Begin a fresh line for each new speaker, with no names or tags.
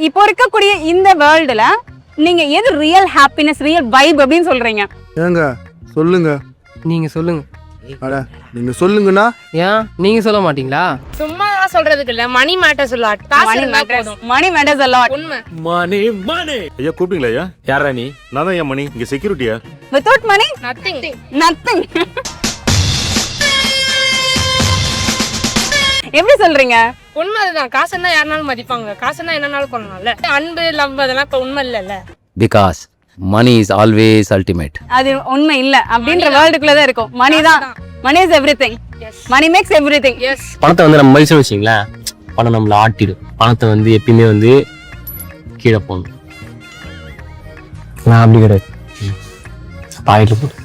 இப்போ இருக்கக்கூடிய இந்த வேர்ல்டுல நீங்க எது ரியல் ஹாப்பினஸ், ரியல் வைப் அப்படின்னு சொல்றீங்க?
ஏங்க சொல்லுங்க.
நீங்க சொல்லுங்க.
அட நீங்க சொல்லுங்கண்ணா.
ஏன் நீங்க சொல்ல மாட்டீங்களா?
சும்மா சொல்றதுக்கு இல்ல, மணி மேட்டர்ஸ் இல்ல, காசு இருந்தா போதும்.
Money matters a lot.
உண்மை.
ஐயா கூப்பிட்டீங்களா ஐயா? யாரா நீ? நான் தான் ஐயா மணி, இங்க செக்யூரிட்டியா?
Without money
nothing.
nothing. எப்படி சொல்றீங்க?
உண்மை அதுதான். காசு இருந்தா யாருனாலும் மதிப்பாங்க, காசு இருந்தா என்னன்னாலும் பண்ணலாம்ல. அன்பு, லவ் அதெல்லாம் இப்ப உண்மை இல்லல்ல.
Because money is always ultimate.
அது உண்மை இல்ல அப்படின்ற வேர்ல்டுக்குள்ள தான் இருக்கும். மணி தான். Money is everything. Money makes everything.
Yes.
பணத்தை வந்து நம்ம மதிச்சு வச்சிங்களேன், பணம் நம்மளை ஆட்டிடும். பணத்தை வந்து எப்பயுமே வந்து கீழே போகணும். நான் அப்படி கிடையாது. பாக்கெட்ல போட்டு